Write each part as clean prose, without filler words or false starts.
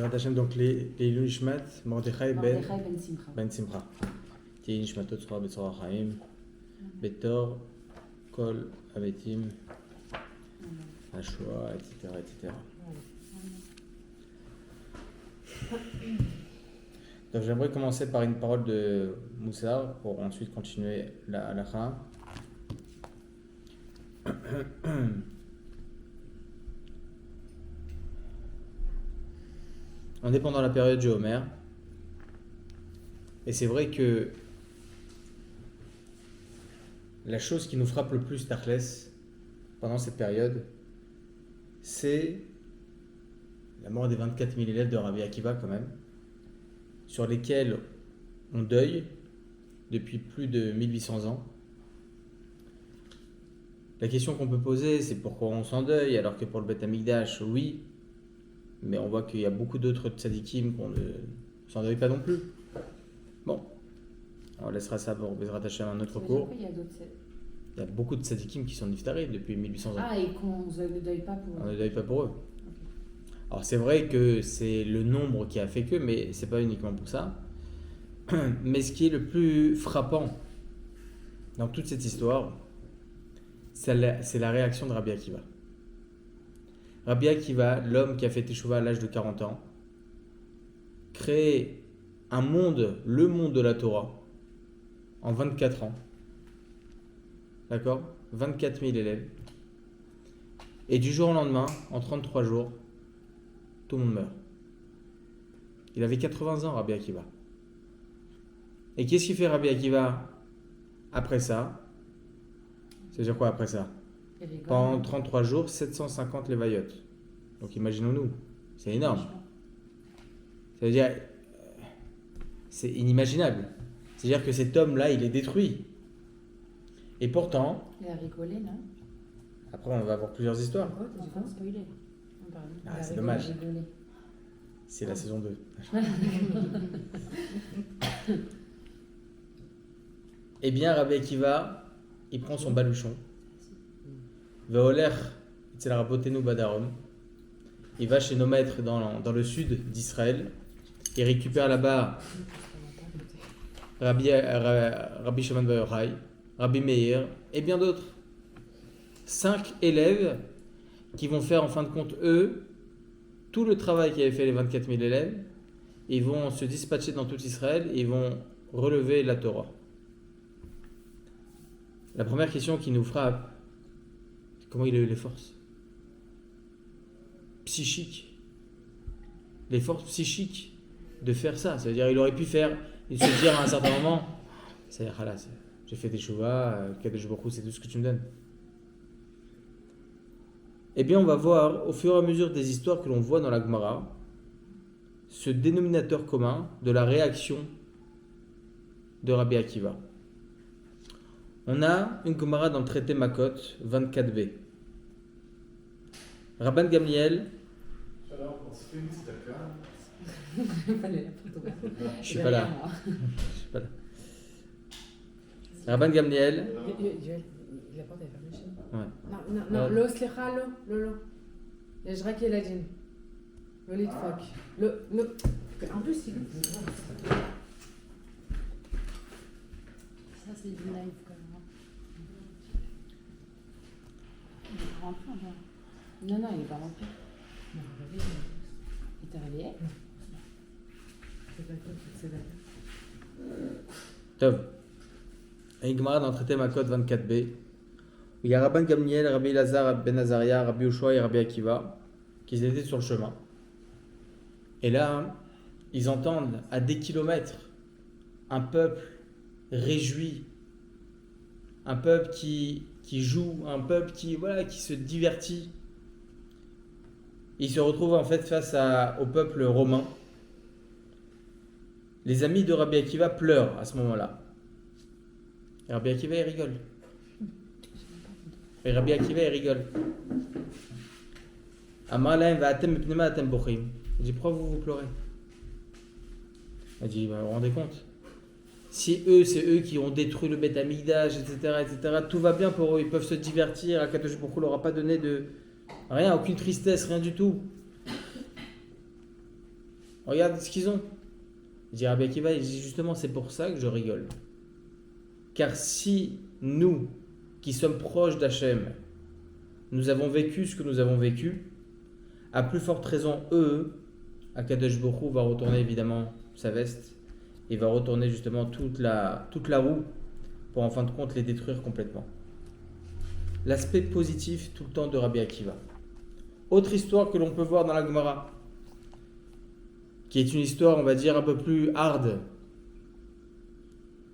Bezrat Hashem, donc les Ilou Nishmat, Mordechai Ben Simcha. Ben Simcha. Ti Nishmatot Tzora Betzora Chaim, Betor, Kol, Abetim, Ashua, etc. etc. Donc j'aimerais commencer par une parole de Moussar pour ensuite continuer la halakha. On est pendant la période du Homer et c'est vrai que la chose qui nous frappe le plus Tachlès pendant cette période, c'est la mort des 24 000 élèves de Rabbi Akiva quand même, sur lesquels on deuille depuis plus de 1800 ans. La question qu'on peut poser, c'est pourquoi on s'endeuille alors que pour le Beth Amikdash, oui, mais on voit qu'il y a beaucoup d'autres tzadikim qu'on ne s'endeuille pas non plus. Bon, on laissera ça pour Bezrat Hashem un autre cours. Il y a beaucoup de tzadikim qui sont niftarés depuis 1800 ans. Ah, et qu'on ne deuille pas pour eux. On ne deuille pas pour eux. Okay. Alors c'est vrai que c'est le nombre qui a fait que, mais c'est pas uniquement pour ça. Mais ce qui est le plus frappant dans toute cette histoire, c'est la réaction de Rabbi Akiva. Rabbi Akiva, l'homme qui a fait Teshuvah à l'âge de 40 ans, crée un monde, le monde de la Torah, en 24 ans. D'accord ? 24 000 élèves. Et du jour au lendemain, en 33 jours, tout le monde meurt. Il avait 80 ans, Rabbi Akiva. Et qu'est-ce qu'il fait Rabbi Akiva après ça ? C'est-à-dire quoi après ça ? Pendant 33 jours, 750 lévaïot. Donc imaginons-nous, c'est énorme. Ça veut dire, c'est inimaginable. C'est-à-dire que cet homme-là, il est détruit. Et pourtant... Il a rigolé, non ? Après, on va avoir plusieurs histoires. J'ai pas spoilé. Ah, c'est dommage. C'est la saison 2. Eh bien, Rabbi Akiva, il prend son baluchon. Veoler, c'est la Rabotenu Badarom. Il va chez nos maîtres dans le sud d'Israël. Il récupère là-bas Rabbi Shimon Bar Yochai, Rabbi Meir et bien d'autres. 5 élèves qui vont faire en fin de compte, eux, tout le travail qu'avaient fait les 24 000 élèves. Ils vont se dispatcher dans tout Israël et ils vont relever la Torah. La première question qui nous frappe, c'est comment il a eu les forces psychiques. Les forces psychiques de faire ça. Ça veut dire qu'il aurait pu faire, il se dire à un certain moment, c'est-à-dire, ah là, j'ai fait des chouvas, Kadosh Baruch Hu, c'est tout ce que tu me donnes. Eh bien, on va voir, au fur et à mesure des histoires que l'on voit dans la Gemara, ce dénominateur commun de la réaction de Rabbi Akiva. On a une Gemara dans le traité Makot, 24b. Rabban Gamliel. Je suis pas là. Rabban Gamliel. La porte est fermée chez nous. Ouais. Non, לא, סליחה, לא. יש רק ילדים. לא לדפוק. לא. En plus, il Ça, c'est du live quand même. Il est rentré encore. Non, il est pas rentré. Il t'a réveillé ? C'est d'accord. Tov. Une Gemara dans le traité Makot 24b. Il y a Rabban Gamliel, Rabbi Elazar ben Azaria, Rabbi Yoshua et Rabbi Akiva qui étaient sur le chemin. Et là, ils entendent à des kilomètres un peuple réjoui, un peuple qui joue, un peuple qui se divertit. Ils se retrouvent en fait face au peuple romain. Les amis de Rabbi Akiva pleurent à ce moment-là. Et Rabbi Akiva, il rigole. Et Rabbi Akiva, il rigole. Amar lahem va'atem mipnema atem bochim. Il dit, pourquoi vous pleurez ? Il dit, vous vous rendez compte ? Si c'est eux qui ont détruit le Beth Amikdash, etc., tout va bien pour eux, ils peuvent se divertir, Akadosh Baruch Hu leur a pas donné de rien, aucune tristesse, rien du tout. Regarde ce qu'ils ont. Il dit Rabbi Akiva, il dit justement, c'est pour ça que je rigole. Car si nous, qui sommes proches d'Hachem, nous avons vécu ce que nous avons vécu, à plus forte raison, eux, Akadosh Baruch Hu va retourner évidemment sa veste et va retourner justement toute la roue pour en fin de compte les détruire complètement. L'aspect positif tout le temps de Rabbi Akiva. Autre histoire que l'on peut voir dans la Gemara, qui est une histoire, on va dire, un peu plus hard.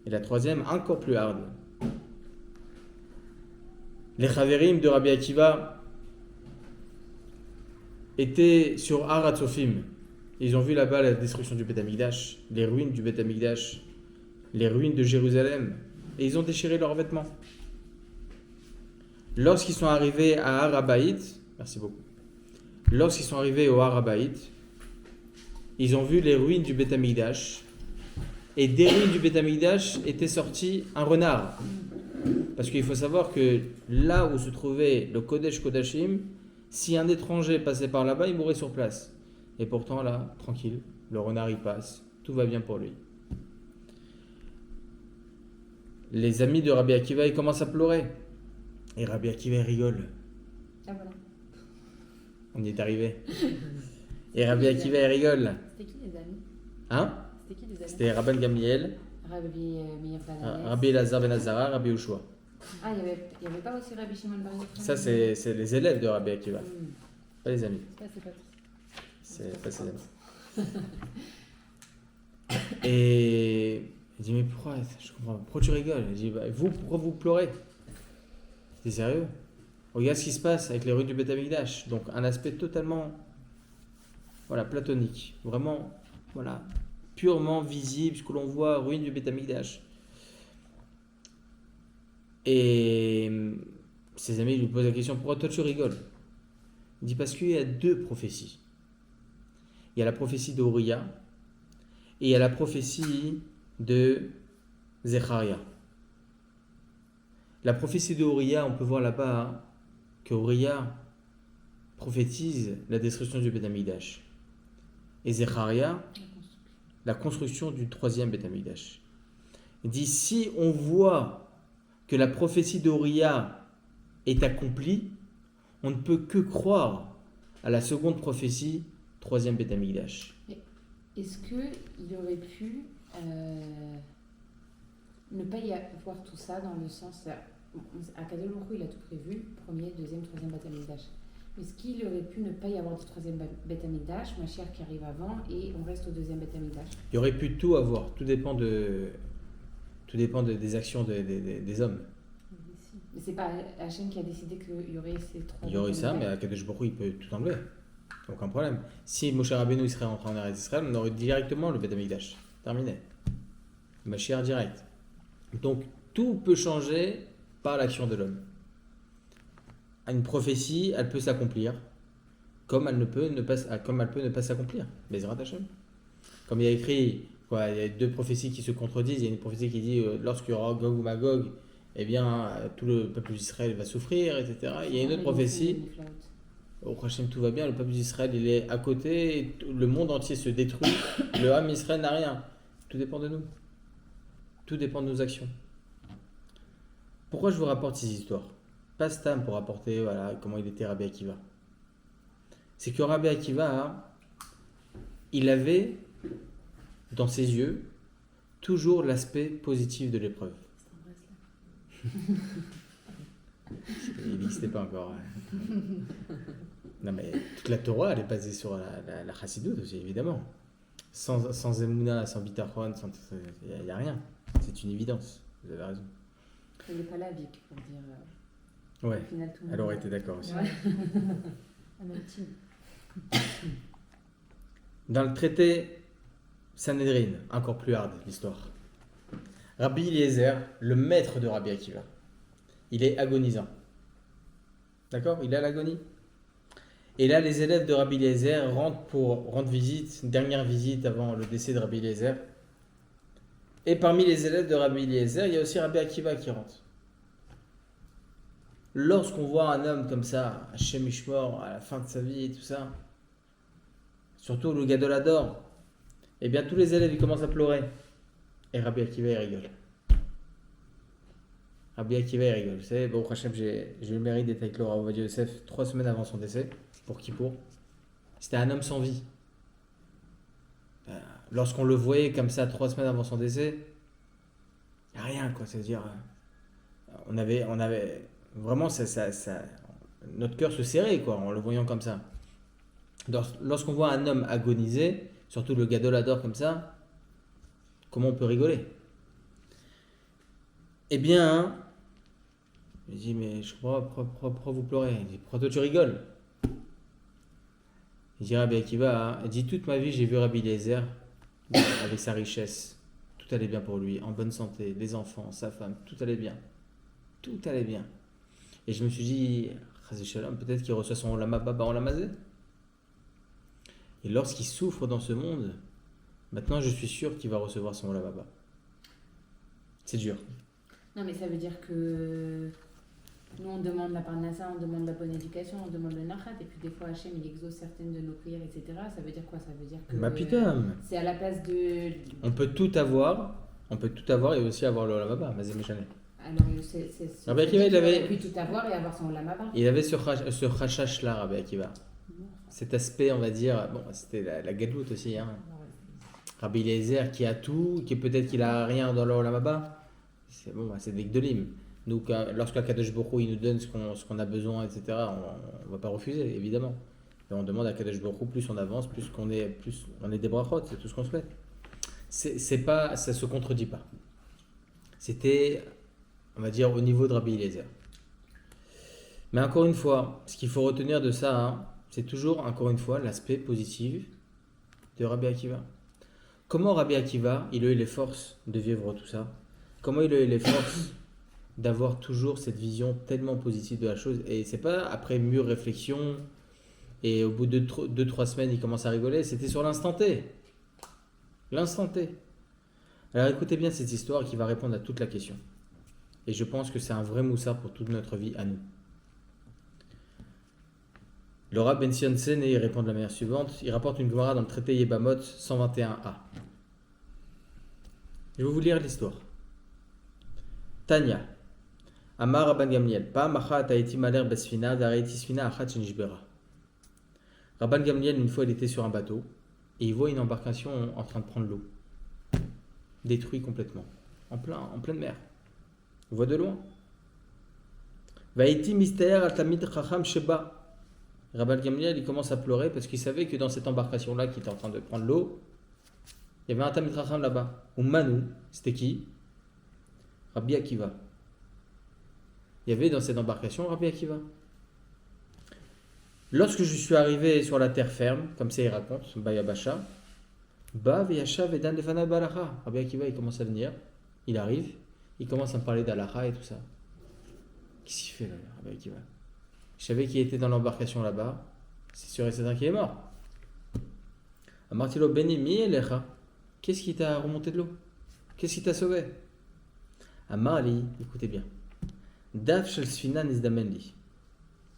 Et la troisième, encore plus hard. Les Chaverim de Rabbi Akiva étaient sur Har HaTzofim. Ils ont vu là-bas la destruction du Beth Amikdash, les ruines du Beth Amikdash, les ruines de Jérusalem, et ils ont déchiré leurs vêtements. Lorsqu'ils sont arrivés à Har HaBaït, merci beaucoup. Lorsqu'ils sont arrivés au Har HaBaït, ils ont vu les ruines du Beth Amikdash, et des ruines du Beth Amikdash était sorti un renard. Parce qu'il faut savoir que là où se trouvait le Kodesh Kodashim, si un étranger passait par là-bas, il mourrait sur place. Et pourtant là, tranquille, le renard y passe, tout va bien pour lui. Les amis de Rabbi Akiva, ils commencent à pleurer. Et Rabbi Akiva rigole. Ah voilà. On y est arrivé. Et Rabbi Akiva rigole. C'était qui les amis? Hein? C'était qui les amis? C'était Rabban Gamliel, Rabbi Meir Ben Hanès. Rabbi Elazar Ben Azara, Rabbi Ushua. Ah, il y avait pas aussi Rabbi Shimon Bar Yochai? Ça, c'est les élèves de Rabbi Akiva, pas les amis. C'est pas C'est pas ses amis. Et il dit, mais pourquoi? Je comprends pas. Pourquoi tu rigoles? Il dit, bah, pourquoi vous pleurez? T'es sérieux? Regarde ce qui se passe avec les rues du Beth Amikdash. Donc un aspect totalement, voilà, platonique. Vraiment, voilà, purement visible, ce que l'on voit, ruine du Beth Amikdash. Et ses amis lui posent la question, pourquoi toi tu rigoles? Il dit, parce qu'il y a deux prophéties. Il y a la prophétie d'Oriya et il y a la prophétie de Zecharia. La prophétie d'Oriya, on peut voir là-bas que Oriya prophétise la destruction du Beth Amikdash. Et Zecharia, la construction du troisième Beth Amikdash. Il dit, si on voit que la prophétie d'Oriya est accomplie, on ne peut que croire à la seconde prophétie, troisième Beth Amikdash. Est-ce qu'il aurait pu ne pas y avoir tout ça dans le sens... Akadosh Baruch Hu, il a tout prévu, premier, deuxième, troisième Beth Amikdash. Est-ce qu'il aurait pu ne pas y avoir de troisième Beth Amikdash, Mashiach qui arrive avant, et on reste au deuxième Beth Amikdash? Il y aurait pu tout avoir, tout dépend des actions des hommes. Mais c'est pas Hachem qui a décidé qu'il y aurait ces trois... Il y aurait ça, mais Akadosh Baruch Hu, il peut tout enlever. Aucun problème. Si Moshe Rabbeinu il serait rentré en Eretz Israël, on aurait directement le Beth Amikdash. Terminé. Mashiach direct. Donc tout peut changer par l'action de l'homme. Une prophétie, elle peut s'accomplir, comme elle peut ne pas s'accomplir. Bezrat Hashem. Comme il y a écrit, il y a deux prophéties qui se contredisent. Il y a une prophétie qui dit lorsqu'il y aura Gog ou Magog, eh bien tout le peuple d'Israël va souffrir, etc. Il y a une autre prophétie. Au Hashem, tout va bien, le peuple d'Israël il est à côté, le monde entier se détruit, le Ham Israël n'a rien. Tout dépend de nous. Tout dépend de nos actions. Pourquoi je vous rapporte ces histoires? Pas Stam pour rapporter voilà, comment il était Rabbi Akiva. C'est que Rabbi Akiva, il avait dans ses yeux toujours l'aspect positif de l'épreuve. Il n'existait pas encore. Non mais toute la Torah elle est basée sur la Chassidut aussi évidemment. Sans Emouna, sans Bitachon, il n'y a rien. C'est une évidence. Vous avez raison. Elle n'est pas là, Vic, pour dire. Ouais. Au final, tout le Elle monde aurait été d'accord aussi. Ouais. Un ultime. Dans le traité Sanhedrin, encore plus hard l'histoire. Rabbi Eliezer, le maître de Rabbi Akiva, il est agonisant. D'accord? Il est à l'agonie. Et là, les élèves de Rabbi Eliezer rentrent pour rendre visite, une dernière visite avant le décès de Rabbi Eliezer. Et parmi les élèves de Rabbi Eliezer, il y a aussi Rabbi Akiva qui rentre. Lorsqu'on voit un homme comme ça, Hashem Ishmor, à la fin de sa vie et tout ça, surtout le Gadol Hador, Eh bien, tous les élèves, ils commencent à pleurer. Et Rabbi Akiva, il rigole. Rabbi Akiva, il rigole. Vous savez, bon, Hachem, j'ai eu le mérite d'être avec le Rav Ovadia Yosef 3 semaines avant son décès, pour Kippour. C'était un homme sans vie. Lorsqu'on le voyait comme ça 3 semaines avant son décès, il n'y a rien, quoi. C'est-à-dire, on avait vraiment, notre cœur se serrait, quoi, en le voyant comme ça. Lorsqu'on voit un homme agoniser, surtout le gadolador comme ça, comment on peut rigoler? Eh bien, je dis, mais je comprends pas, pourquoi vous pleurez? Il dit, pourquoi toi tu rigoles? Il dit, Rabbi Akiva, il dit, toute ma vie j'ai vu Rabbi Eliezer avec sa richesse. Tout allait bien pour lui, en bonne santé, les enfants, sa femme, tout allait bien. Tout allait bien. Et je me suis dit, Chazé Shalom, peut-être qu'il reçoit son Olam Haba en Lamazé. Et lorsqu'il souffre dans ce monde, maintenant je suis sûr qu'il va recevoir son Olam Haba. C'est dur. Non, mais ça veut dire que nous, on demande la parnassa, on demande la bonne éducation, on demande le nachat, et puis des fois, Hachem, il exauce certaines de nos prières, etc. Ça veut dire quoi? Ça veut dire que Ma putain. c'est à la place de... On peut tout avoir et aussi avoir le Olam Haba, Mazé Méchané. Alors, c'est Rabbi Akiva, il avait... pu tout avoir et avoir son Olam Haba. Il avait ce rachash-là, Rabbi Akiva. Cet aspect, on va dire, bon, c'était la galoute aussi, hein. Rabbi Eliezer qui a tout, qui peut-être qu'il a rien dans le Olam Haba. C'est bon, c'est des gdolim. Nous, lorsque Kadosh Baruch Hu, il nous donne ce qu'on a besoin, etc., on ne va pas refuser, évidemment. Et on demande à Kadosh Baruch Hu, plus on avance, plus on est des brachot, c'est tout ce qu'on souhaite. C'est pas, ça se contredit pas. C'était, on va dire, au niveau de Rabbi Eliezer. Mais encore une fois, ce qu'il faut retenir de ça, hein, c'est toujours, encore une fois, l'aspect positif de Rabbi Akiva. Comment Rabbi Akiva, il a eu les forces de vivre tout ça? Comment il a eu les forces d'avoir toujours cette vision tellement positive de la chose? Et c'est pas après mûre réflexion et au bout de 2-3 semaines il commence à rigoler, c'était sur l'instant T. L'instant T. Alors écoutez bien cette histoire qui va répondre à toute la question. Et je pense que c'est un vrai moussard pour toute notre vie à nous. Le Rav Ben Sion Sen, il répond de la manière suivante. Il rapporte une Gemara dans le traité Yebamot 121a. Je vais vous lire l'histoire. Tanya. Amar Rabban Gamliel. Pa machat haïti maler besfina d'araïti sfina achat shenishbera. Rabban Gamliel, une fois, il était sur un bateau et il voit une embarcation en train de prendre l'eau. Détruit complètement. En pleine mer. Il voit de loin. Vaïti mystère al-tamid chacham sheba. Rabban Gamliel, il commence à pleurer parce qu'il savait que dans cette embarcation-là qui était en train de prendre l'eau, il y avait un tamid chacham là-bas. Ou Manu, c'était qui? Rabbi Akiva. Il y avait dans cette embarcation Rabbi Akiva. Lorsque je suis arrivé sur la terre ferme, comme ça il raconte, Bayabasha, Veyasha Vedan Lefana Balacha. Rabbi Akiva, il commence à venir, il arrive, il commence à me parler d'Alacha et tout ça. Qu'est-ce qu'il fait là, Rabbi Akiva? Je savais qu'il était dans l'embarcation là-bas, c'est sûr et certain qu'il est mort. Amartilo Benimi Elecha. Qu'est-ce qui t'a remonté de l'eau? Qu'est-ce qui t'a sauvé? Amali, écoutez bien. Daf shel sfina nizdamen li.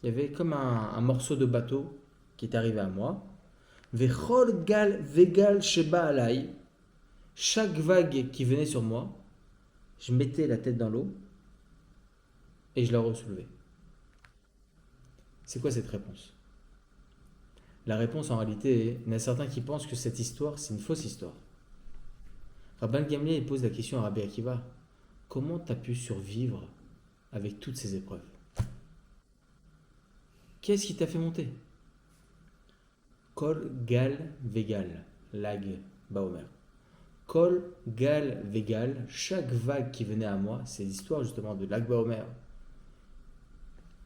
Il y avait comme un morceau de bateau qui est arrivé à moi. Vechol gal vegal sheba alai. Chaque vague qui venait sur moi, je mettais la tête dans l'eau et je la resoulevais. C'est quoi cette réponse? La réponse en réalité, il y en a certains qui pensent que cette histoire, c'est une fausse histoire. Rabban Gamliel pose la question à Rabbi Akiva. Comment tu as pu survivre avec toutes ces épreuves? Qu'est-ce qui t'a fait monter? Kol gal vegal, lag baomer. Kol gal vegal, chaque vague qui venait à moi, c'est l'histoire justement de lag baomer.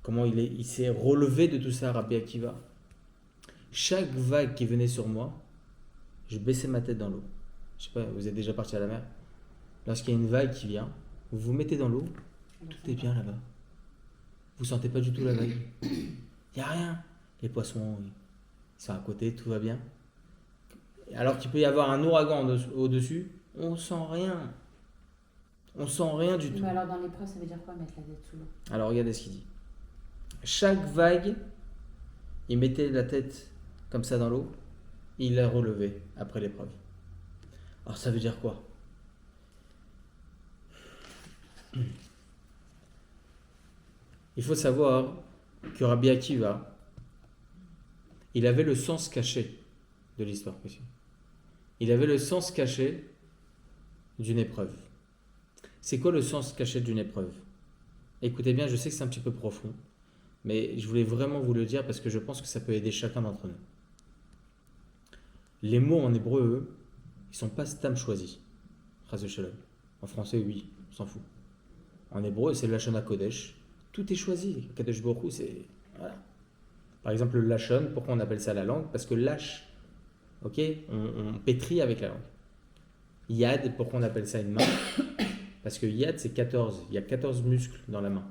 Comment il s'est relevé de tout ça, Rabbi Akiva. Chaque vague qui venait sur moi, je baissais ma tête dans l'eau. Je sais pas, vous êtes déjà parti à la mer? Lorsqu'il y a une vague qui vient, vous vous mettez dans l'eau, tout est bien là-bas. Vous sentez pas du tout la vague. Il n'y a rien. Les poissons, ils sont à côté, tout va bien. Alors qu'il peut y avoir un ouragan au-dessus, on sent rien. On sent rien du tout. Mais alors dans l'épreuve, ça veut dire quoi mettre la tête sous l'eau? Alors regardez ce qu'il dit. Chaque vague, il mettait la tête comme ça dans l'eau, il la relevait après l'épreuve. Alors ça veut dire quoi? Il faut savoir que Rabbi Akiva, il avait le sens caché de l'histoire possible. Il avait le sens caché d'une épreuve. C'est quoi le sens caché d'une épreuve? Écoutez bien, je sais que c'est un petit peu profond, mais je voulais vraiment vous le dire parce que je pense que ça peut aider chacun d'entre nous. Les mots en hébreu, eux, ils sont pas stam choisis. Chas v'shalom. En français, oui, on s'en fout. En hébreu, c'est le Lashon HaKodesh. Tout est choisi. Kadosh Baruch Hu, c'est... Voilà. Par exemple, le Lashon, pourquoi on appelle ça la langue? Parce que lâche, ok, on pétrit avec la langue. Yad, pourquoi on appelle ça une main? Parce que Yad, c'est 14. Il y a 14 muscles dans la main.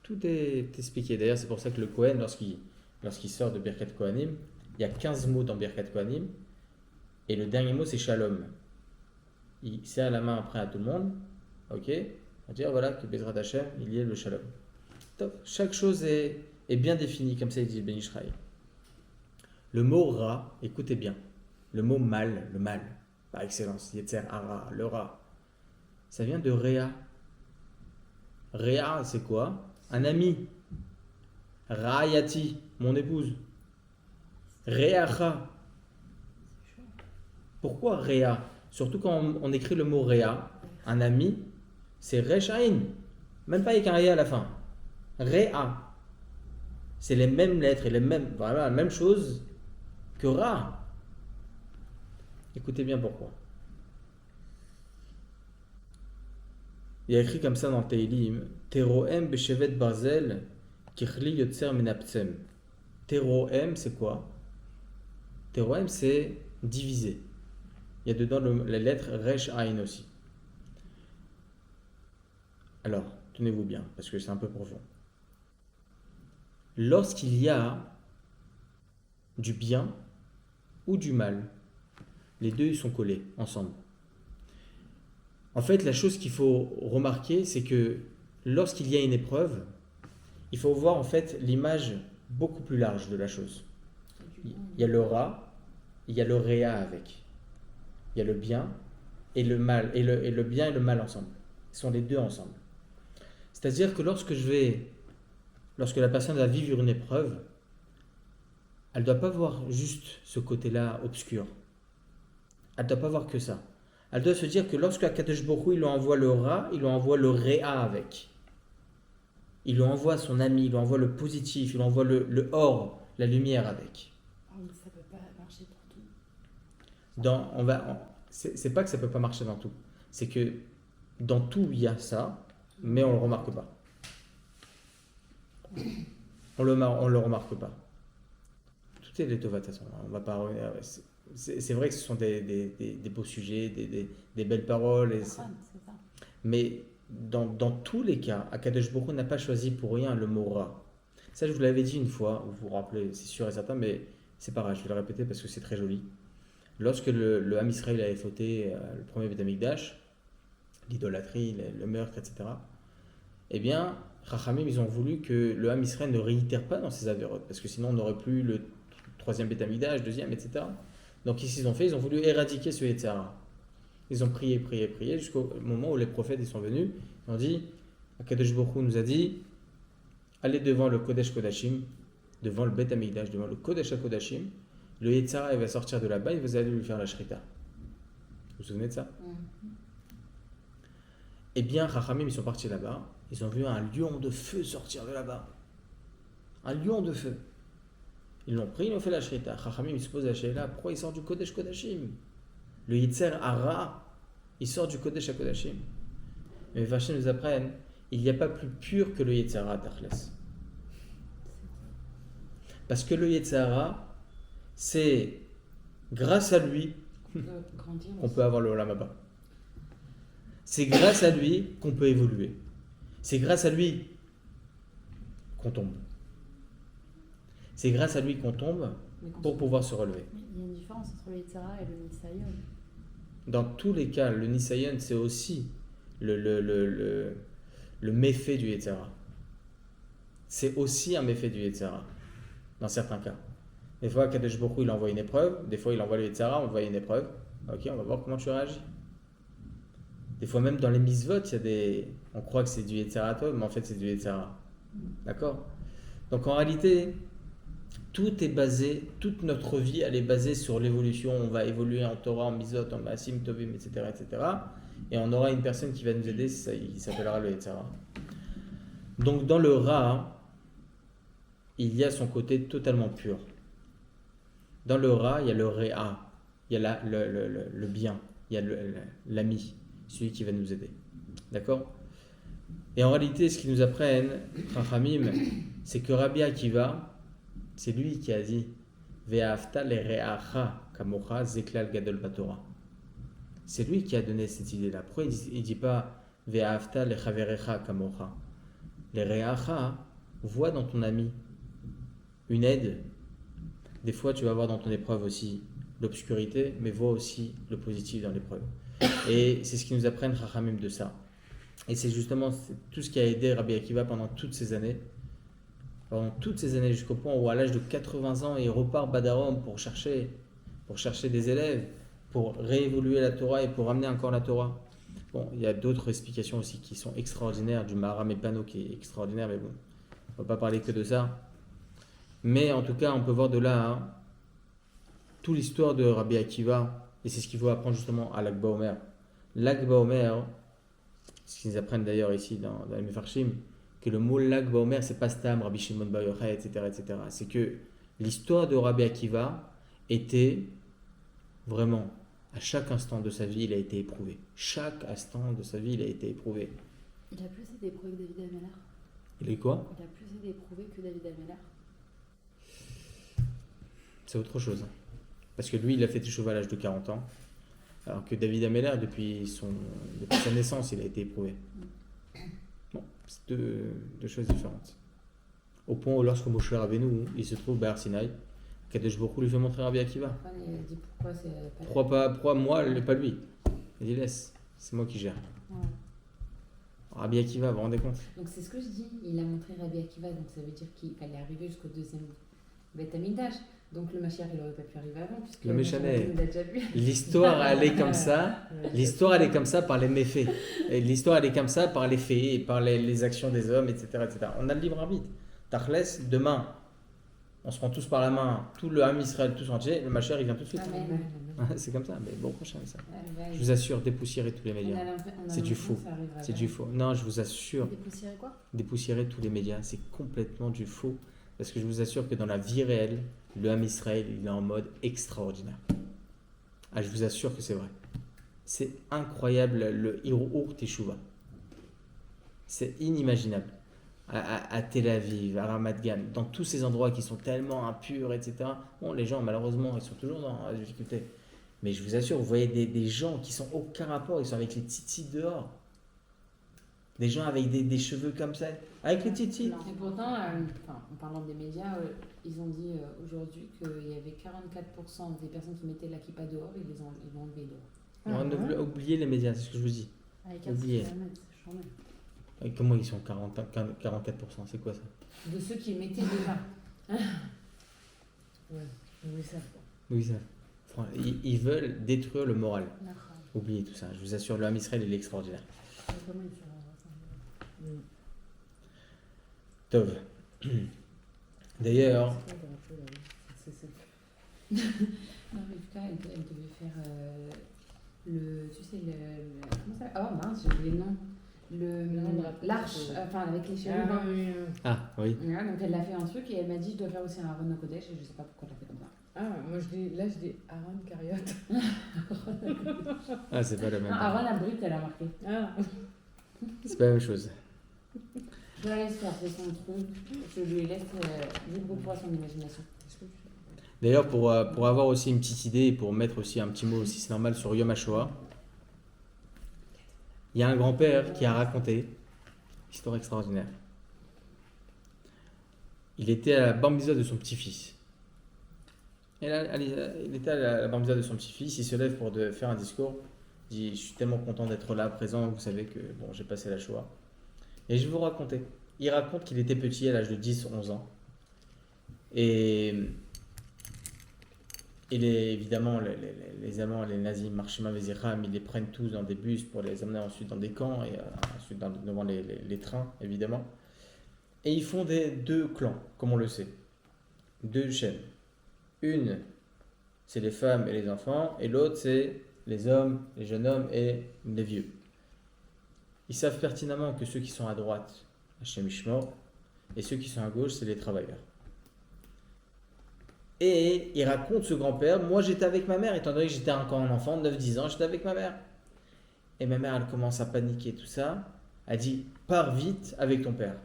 Tout est expliqué. D'ailleurs, c'est pour ça que le Kohen, lorsqu'il sort de Birkat Kohanim, il y a 15 mots dans Birkat Kohanim. Et le dernier mot, c'est Shalom. Il serre la main après à tout le monde. Ok? On va dire, voilà, que Bezrat Hashem, il y ait le Shalom. Top. Chaque chose est bien définie, comme ça il dit Ben Ishraï. Le mot Ra, écoutez bien. Le mot mal, le mal, par excellence, Yetzer Hara, le Ra, ça vient de Réa. Réa, c'est quoi? Un ami. Ra'ayati, mon épouse. Réacha. Pourquoi Réa? Surtout quand on écrit le mot Réa, un ami, c'est Rechaïn. Même pas avec un Réa à la fin. Réa. C'est les mêmes lettres et vraiment la même chose que Ra. Écoutez bien pourquoi. Il y a écrit comme ça dans le Teilim, Teroem beshevet barzel kichli yotzer menaptsem. Teroem, c'est quoi? Teroem, c'est diviser. Il y a dedans la lettre Resh Ain aussi. Alors, tenez-vous bien, parce que c'est un peu profond. Lorsqu'il y a du bien ou du mal, les deux ils sont collés ensemble. En fait, la chose qu'il faut remarquer, c'est que lorsqu'il y a une épreuve, il faut voir en fait l'image beaucoup plus large de la chose. Il y a le Ra, il y a le Réa avec. Il y a le bien et le mal, et le bien et le mal ensemble. Ils sont les deux ensemble. C'est-à-dire que lorsque la personne va vivre une épreuve, elle ne doit pas voir juste ce côté-là obscur. Elle ne doit pas voir que ça. Elle doit se dire que lorsque Akadosh Baruch Hu, il lui envoie le Ra, il lui envoie le Réa avec. Il lui envoie son ami, il lui envoie le positif, il lui envoie le or, la lumière avec. Ça ne peut pas marcher pour tout. C'est pas que ça ne peut pas marcher dans tout. C'est que dans tout, il y a ça, mais on ne le remarque pas. On le remarque pas. Tout est des tovat, de toute façon. On va pas revenir. C'est vrai que ce sont des beaux sujets, des belles paroles. C'est ça. Mais dans tous les cas, Akadosh Baruch Hu n'a pas choisi pour rien le mot Ra. Ça, je vous l'avais dit une fois, vous vous rappelez, c'est sûr et certain, mais c'est pas grave, je vais le répéter parce que c'est très joli. Lorsque le Ham Israël avait fauté le premier Beth Amikdash, l'idolâtrie, le meurtre, etc., eh bien, Chachamim, ils ont voulu que le Ham Israël ne réitère pas dans ses avérotes, parce que sinon on n'aurait plus le troisième Beth Amikdash, deuxième, etc. Donc, qu'est-ce qu'ils ont fait? Ils ont voulu éradiquer ce Yetzer Hara. Ils ont prié jusqu'au moment où les prophètes ils sont venus. Ils ont dit, Akadosh Baruch Hu nous a dit, allez devant le Kodesh Kodashim, devant le Beth Amikdash, devant le Kodesh HaKodashim. Le Yetzer Hara il va sortir de là-bas, et vous allez lui faire la shrita. Vous vous souvenez de ça? Eh bien, Chachamim, ils sont partis là-bas. Ils ont vu un lion de feu sortir de là-bas. Un lion de feu. Ils l'ont pris, ils ont fait la shrita. Chachamim, ils se posent la shrita. Pourquoi il sort du Kodesh Kodashim? Le Yetzer Hara, il sort du Kodesh HaKodashim. Mais Vachim nous apprennent, il n'y a pas plus pur que le Yetzer Hara Tachles. Parce que le Yetzer Hara, c'est grâce à lui qu'on peut avoir le Olam Haba. C'est grâce à lui qu'on peut évoluer. C'est grâce à lui qu'on tombe. C'est grâce à lui qu'on tombe pour pouvoir se relever. Il y a une différence entre le Yetzer Hara et le Nisayon. Dans tous les cas, le Nisayon, c'est aussi le méfait du Yetzer Hara. C'est aussi un méfait du Yetzer Hara, dans certains cas. Des fois, Kadosh Baruch Hu, il envoie une épreuve. Des fois, il envoie le Yetzer Hara, on envoie une épreuve. Ok, on va voir comment tu réagis. Des fois même dans les mitzvot, il y a des... on croit que c'est du Yetzirah Tov, mais en fait c'est du Yetzirah. D'accord? Donc en réalité, tout est basé, toute notre vie, elle est basée sur l'évolution. On va évoluer en Torah, en Mitzvot, en Maasim, Tovim, etc., etc. Et on aura une personne qui va nous aider, il s'appellera le Yetzirah. Donc dans le Ra, il y a son côté totalement pur. Dans le Ra, il y a le Réa, il y a le bien, il y a l'ami, celui qui va nous aider. D'accord? Et en réalité, ce qu'ils nous apprennent, Chachamim, c'est que Rabbi Akiva, c'est lui qui a dit Ve'afta le're'acha kamocha zeklal gadol batorah. C'est lui qui a donné cette idée-là. Pourquoi il ne dit pas Ve'afta le'chaverecha kamocha? Le're'acha, vois dans ton ami une aide. Des fois, tu vas voir dans ton épreuve aussi l'obscurité, mais vois aussi le positif dans l'épreuve. Et c'est ce qu'ils nous apprennent Chachamim de ça. Et c'est justement tout ce qui a aidé Rabbi Akiva pendant toutes ces années. Jusqu'au point où à l'âge de 80 ans, il repart Badarom pour chercher des élèves, pour réévoluer la Torah et pour ramener encore la Torah. Bon, il y a d'autres explications aussi qui sont extraordinaires, du Maharam Epano qui est extraordinaire, mais bon, on ne va pas parler que de ça. Mais en tout cas, on peut voir de là toute l'histoire de Rabbi Akiva, et c'est ce qu'il faut apprendre justement à l'Akba Omer. L'Akba Omer, ce qu'ils apprennent d'ailleurs ici dans les Mefarshim, que le mot L'Akba Omer, c'est pas Stam, Rabbi Shimon Bar Yochai, etc., etc. C'est que l'histoire de Rabbi Akiva était vraiment, à chaque instant de sa vie, il a été éprouvé. Chaque instant de sa vie, il a été éprouvé. Il a plus été éprouvé que David Ameller. Il est quoi? Il a plus été éprouvé que David Ameller. C'est autre chose. Parce que lui, il a fait Teshuva à l'âge de 40 ans, alors que David Ameller, depuis sa naissance, il a été éprouvé. Bon, c'est deux choses différentes. Au point où lorsque Moshe Rabbeinu, il se trouve à Har Sinaï, Kadosh Baruch Hu lui fait montrer Rabbi Akiva. Il a dit pourquoi c'est Pourquoi moi, pas lui? Il dit laisse, c'est moi qui gère. Ouais. Rabbi Akiva, vous vous rendez compte? Donc c'est ce que je dis, il a montré Rabbi Akiva, donc ça veut dire qu'il fallait arriver jusqu'au deuxième Beth Amikdash. Donc le Mashiach, il n'aurait pas pu arriver avant, puisque Le Méchanet. il l'a déjà vu. L'histoire, elle est comme ça. L'histoire, elle est comme ça par les méfaits. Et l'histoire, elle est comme ça par les faits et par les actions des hommes, etc., etc. On a le libre arbitre. Tachles, demain, on se prend tous par la main, tout le Ham Israël, tous entier, le Mashiach, il vient tout de suite. Amen. C'est comme ça, mais bon prochain ça. Ouais, Je vous assure, dépoussiérer tous les médias. C'est du faux. C'est du faux. Non, je vous assure, Dépoussiérer quoi? dépoussiérer tous les médias, c'est complètement du faux. Parce que je vous assure que dans la vie réelle, le Ham Israël, il est en mode extraordinaire. Ah, je vous assure que c'est vrai. C'est incroyable, le Hirour Teshuvah. C'est inimaginable. À Tel Aviv, à Ramat Gan, dans tous ces endroits qui sont tellement impurs, etc. Bon, les gens, malheureusement, ils sont toujours dans la difficulté. Mais je vous assure, vous voyez des gens qui sont aucun rapport, ils sont avec les tzitzit dehors. Des gens avec des cheveux comme ça, avec les tzitzit. Et pourtant, en parlant des médias, ils ont dit aujourd'hui qu'il y avait 44% des personnes qui mettaient la kippa dehors, ils l'ont enlevé dehors. Oubliez les médias, c'est ce que je vous dis. Avec Oubliez. c'est Et comment ils sont 44%? C'est quoi ça? de ceux qui mettaient déjà. Oui, ça. Oui, ça. Ils veulent détruire le moral. Oubliez tout ça. Je vous assure, le Ham Israël, il est extraordinaire. Tov. D'ailleurs, Non, Rivka, elle devait faire tu sais, comment ça? Oh mince, j'ai oublié le nom. L'arche, enfin avec les chérubins. ah oui. Ouais, donc elle a fait un truc et elle m'a dit je dois faire aussi un Aaron au Kodesh et je sais pas pourquoi elle a fait comme ça. Ah, moi je dis Aaron Cariote. Ah, c'est pas la même. Non, Aaron la brute, elle a marqué. Ah. C'est pas la même chose. Je la laisse faire, c'est son truc. Je lui laisse libre pour son imagination. D'ailleurs, pour avoir aussi une petite idée et pour mettre aussi un petit mot, si c'est normal, sur Yom HaShoah, il y a un grand-père qui a raconté, histoire extraordinaire. Il était à la bar mitzvah de son petit-fils. Et là, il était à la bar mitzvah de son petit-fils, il se lève pour faire un discours. Il dit, je suis tellement content d'être là, présent, vous savez que bon, j'ai passé la Shoah. Et je vais vous raconter. Il raconte qu'il était petit à l'âge de 10-11 ans. Et Évidemment, les Allemands, les nazis, Marshima Vezirham, ils les prennent tous dans des bus pour les emmener ensuite dans des camps et ensuite devant les trains, évidemment. Et ils font deux clans, comme on le sait. Deux chaînes. Une, c'est les femmes et les enfants, et l'autre, c'est les hommes, les jeunes hommes et les vieux. Ils savent pertinemment que ceux qui sont à droite, Hachem Ishmor, et ceux qui sont à gauche, c'est les travailleurs. Et il raconte ce grand-père, moi j'étais avec ma mère, étant donné que j'étais encore un enfant, 9-10 ans, j'étais avec ma mère. Et ma mère, elle commence à paniquer, tout ça. Elle dit, pars vite avec ton père.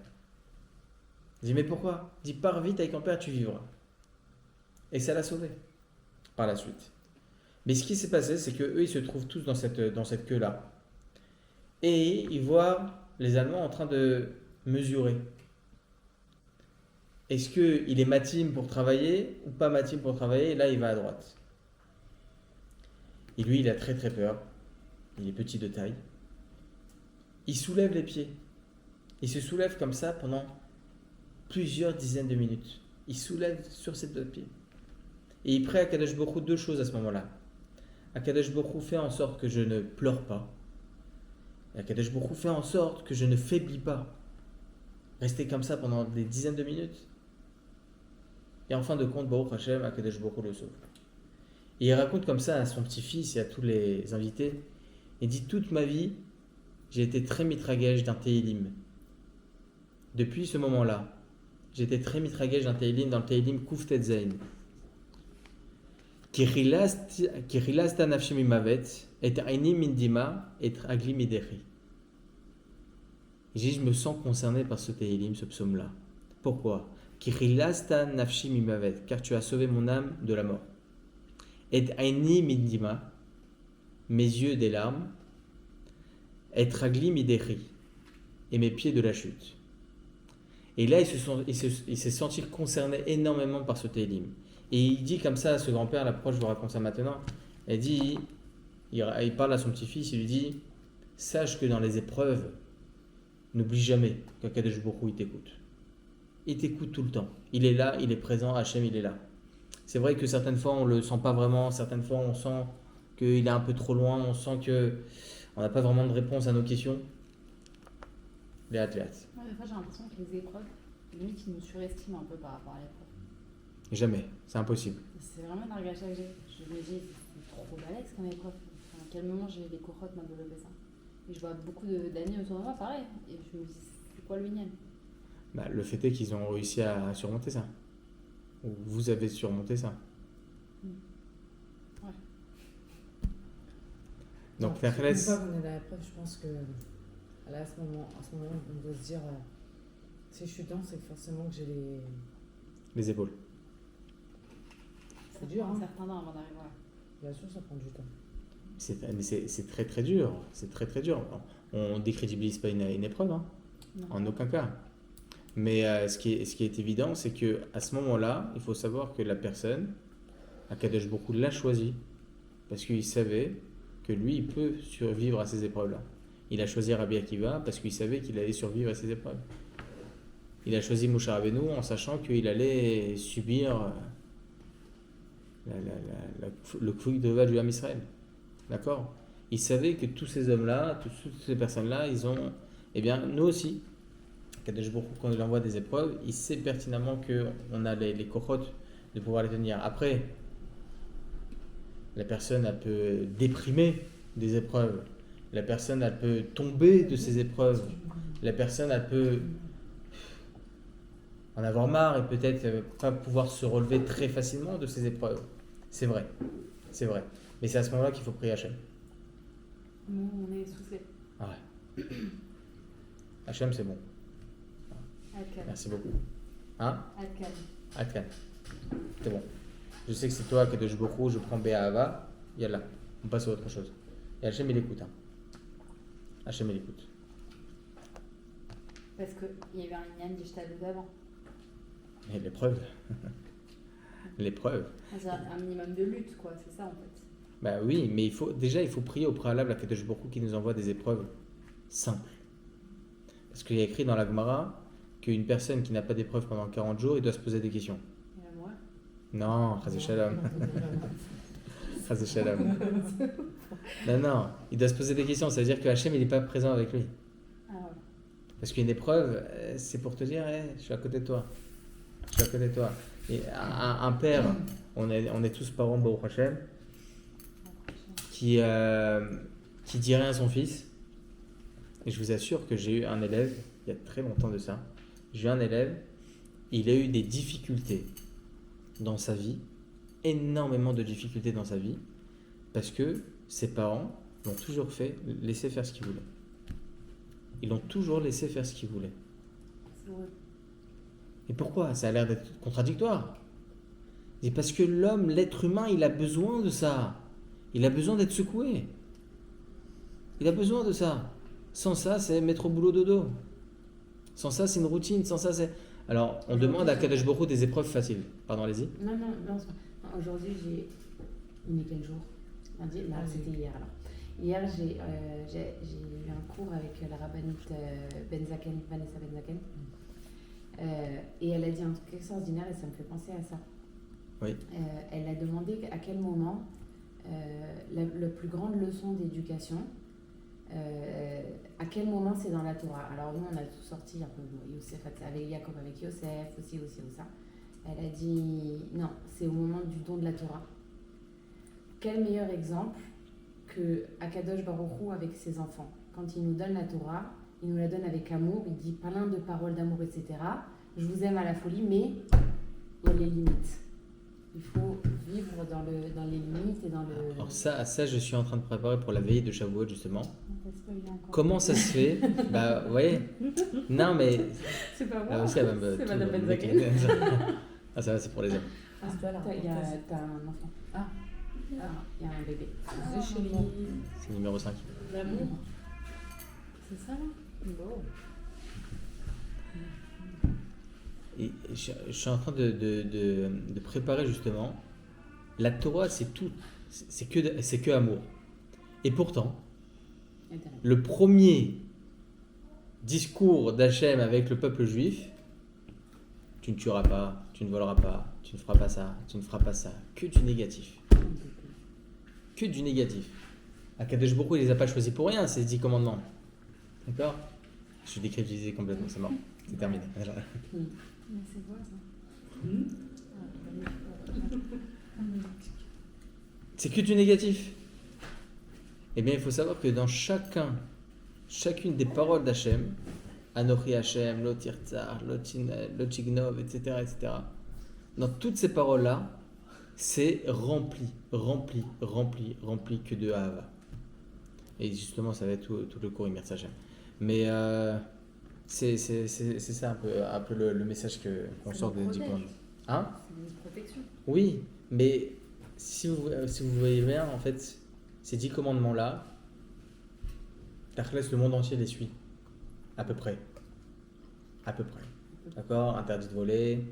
Je dis, mais pourquoi? Elle dit, pars vite avec ton père, tu vivras. Et ça l'a sauvé, par la suite. Mais ce qui s'est passé, c'est qu'eux, ils se trouvent tous dans cette queue-là. Et ils voient les Allemands en train de mesurer. Est-ce qu'il est matim pour travailler ou pas matim pour travailler? Et là, il va à droite. Et lui, il a très très peur. Il est petit de taille. Il soulève les pieds. Il se soulève comme ça pendant plusieurs dizaines de minutes. Il soulève sur ses deux pieds. Et il prie à Kadosh Baruch Hu deux choses à ce moment-là. Akadosh Baruch Hu fait en sorte que je ne pleure pas. Et Akadosh Baruch Hu fait en sorte que je ne faiblis pas. Rester comme ça pendant des dizaines de minutes. Et en fin de compte, Baruch Hashem, Akadosh Baruch Hu le sauve. Et il raconte comme ça à son petit-fils et à tous les invités. Il dit, toute ma vie, j'ai été très mitragège d'un Teilim. Depuis ce moment-là, j'ai été très mitragège d'un Teilim, dans le Teilim Kuf Tetzain. Kirilasta nafshi mimavet, et aini mindima, et agli mideri. Je me sens concerné par ce Teilim, ce psaume-là. Pourquoi? Kirilasta nafshi mimavet, car tu as sauvé mon âme de la mort. Et aini mindima, mes yeux des larmes, et agli mideri, et mes pieds de la chute. Et là, il s'est senti concerné énormément par ce Teilim. Et il dit comme ça à ce grand-père, là, pourquoi je vous raconte ça maintenant? Il parle à son petit-fils, il lui dit, sache que dans les épreuves, n'oublie jamais qu'Akadosh Baruch Hu, il t'écoute. Il t'écoute tout le temps. Il est là, il est présent, Hachem, il est là. C'est vrai que certaines fois, on ne le sent pas vraiment, certaines fois, on sent qu'il est un peu trop loin, on sent qu'on n'a pas vraiment de réponse à nos questions. Les athlètes. Ouais, des fois, j'ai l'impression que les épreuves, limite, ils nous surestiment un peu par rapport à l'épreuve. Jamais, c'est impossible. C'est vraiment un regard que j'ai. Je me dis, c'est trop balèze comme épreuve. Enfin, à quel moment j'ai des cohortes m'a développé ça? Et je vois beaucoup d'amis autour de moi, pareil. Et je me dis, c'est quoi le mien? Le fait est qu'ils ont réussi à surmonter ça. Ou vous avez surmonté ça. Ouais. Donc, une fois qu'on est dans l'épreuve, je pense que là, à ce moment, on doit se dire, si je suis dedans, c'est forcément que j'ai les épaules. C'est dur, un certain temps avant d'arriver. Bien sûr, ça prend du temps. C'est très très dur. C'est très très dur. On ne décrédibilise pas une épreuve, hein, en aucun cas. Mais ce qui est évident, c'est qu'à ce moment-là, il faut savoir que la personne, Akadosh Baruch Hu l'a choisi parce qu'il savait que lui, il peut survivre à ces épreuves-là. Il a choisi Rabbi Akiva parce qu'il savait qu'il allait survivre à ces épreuves. Il a choisi Moshe Rabbeinu en sachant qu'il allait subir le Kfouik de Val du Ham Israël. D'accord? Il savait que tous ces hommes-là, toutes ces personnes-là, ils ont... Eh bien, nous aussi, Kadesh Baruch Hu, quand il envoie des épreuves, il sait pertinemment qu'on a les cohortes de pouvoir les tenir. Après, la personne, elle peut déprimer des épreuves. La personne, elle peut tomber de ces épreuves. La personne, elle peut en avoir marre et peut-être pas pouvoir se relever très facilement de ces épreuves. C'est vrai. C'est vrai. Mais c'est à ce moment-là qu'il faut prier Hachem. Nous, on est soufflés. Ah ouais. Hachem, c'est bon. Alcan. Merci beaucoup. Hein? Alcan. Atkan. C'est bon. Je sais que c'est toi, Kadosh Baruch Hu, je prends Béhava. Yallah. On passe à autre chose. Et Hachem, il écoute. Hein. Hachem, il écoute. Parce qu'il y avait un Inyan d'Ishtadout d'avant. Et l'épreuve. L'épreuve. C'est un minimum de lutte, quoi. C'est ça, en fait. Bah oui, mais il faut prier au préalable à Kadosh Baruch Hu qui nous envoie des épreuves simples. Parce qu'il y a écrit dans la Gemara qu'une personne qui n'a pas d'épreuve pendant 40 jours, il doit se poser des questions. Et là, moi. Non, Chas Shalom. Chas Shalom. Non, il doit se poser des questions. Ça veut dire que Hachem, il n'est pas présent avec lui. Ah ouais. Parce qu'une épreuve, c'est pour te dire, je suis à côté de toi. Je suis à côté de toi. Et un père, on est tous parents, Baruch Hashem, qui dit rien à son fils. Et je vous assure que j'ai eu un élève, il y a très longtemps de ça, j'ai eu un élève, il a eu des difficultés dans sa vie, énormément de difficultés dans sa vie, parce que ses parents l'ont toujours laissé faire ce qu'il voulait. Ils l'ont toujours laissé faire ce qu'il voulait. C'est vrai. Et pourquoi? Ça a l'air d'être contradictoire. C'est parce que l'homme, l'être humain, il a besoin de ça. Il a besoin d'être secoué. Il a besoin de ça. Sans ça, c'est mettre au boulot dodo. Sans ça, c'est une routine. Sans ça, c'est... Alors, on demande à Kadosh Baruch Hu des épreuves faciles. Pardon, allez-y. Non, aujourd'hui, on est quel jour? Lundi? Non, c'était hier alors. Hier, j'ai eu un cours avec la rabbinite Benzaken, Vanessa Benzaken. Et elle a dit un truc extraordinaire et ça me fait penser à ça. Oui. Elle a demandé à quel moment la plus grande leçon d'éducation, à quel moment c'est dans la Torah. Alors nous, on a tout sorti un peu, Yosef, avec Jacob, avec Yosef, aussi, ça. Elle a dit, non, c'est au moment du don de la Torah. Quel meilleur exemple que Akadosh Baruch Hu avec ses enfants. Quand il nous donne la Torah, il nous la donne avec amour, il dit plein de paroles d'amour, etc. Je vous aime à la folie, mais il y a les limites. Il faut vivre dans les limites et dans le... Alors ça, je suis en train de préparer pour la veillée de Shavuot, justement. On peut spoiler encore. Comment ça se fait? Bah, vous voyez? Non, mais... C'est pas Ah, moi, aussi, elle va me... c'est tout Madame me- Benzaken. Ah, ça va, c'est pour les hommes. T'as un enfant. Ah. Il y a un bébé. C'est chérie. C'est numéro 5. L'amour. C'est ça là? Bon. Et je suis en train de préparer justement. La Torah, c'est tout. C'est que amour. Et pourtant, le premier discours d'Hachem avec le peuple juif, tu ne tueras pas, tu ne voleras pas, tu ne feras pas ça, tu ne feras pas ça. Que du négatif. Que du négatif. Akadosh Baruch Hu, il les a pas choisis pour rien, ces 10 commandements. D'accord? Je suis décrédibilisé complètement, c'est mort. C'est terminé. Mais c'est quoi ça? C'est que du négatif. Eh bien, il faut savoir que dans chacune des paroles d'Hachem, Anochi Hachem, Lo Tirtzar, Lo Tignov, etc., etc., dans toutes ces paroles-là, c'est rempli que de Ahava. Et justement, ça va être tout le cours, Mirza Hachem. Mais c'est ça un peu le message qu'on sort des 10 commandements. Hein? C'est une protection. Oui, mais si vous voyez bien, en fait, ces 10 commandements-là, le monde entier les suit. À peu près. D'accord? Interdit de voler,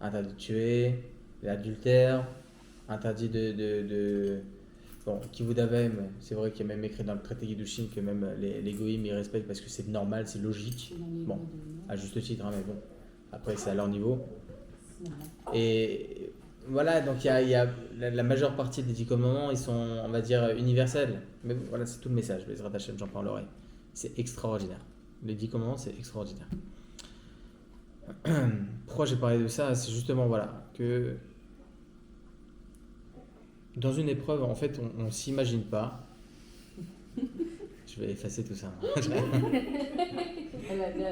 interdit de tuer, l'adultère, interdit de bon, Kivudavem, c'est vrai qu'il y a même écrit dans le traité Guidushin que même les goïms ils respectent parce que c'est normal, c'est logique. Bon, à juste titre, hein, mais bon, après c'est à leur niveau. Et voilà, donc il y a la majeure partie des 10 commandements, ils sont, on va dire, universels. Mais bon, voilà, c'est tout le message. Les Hachem, j'en parlerai. C'est extraordinaire. Les 10 commandements, c'est extraordinaire. Pourquoi j'ai parlé de ça? C'est justement, voilà, que dans une épreuve, en fait, on ne s'imagine pas. Je vais effacer tout ça. Elle a bien.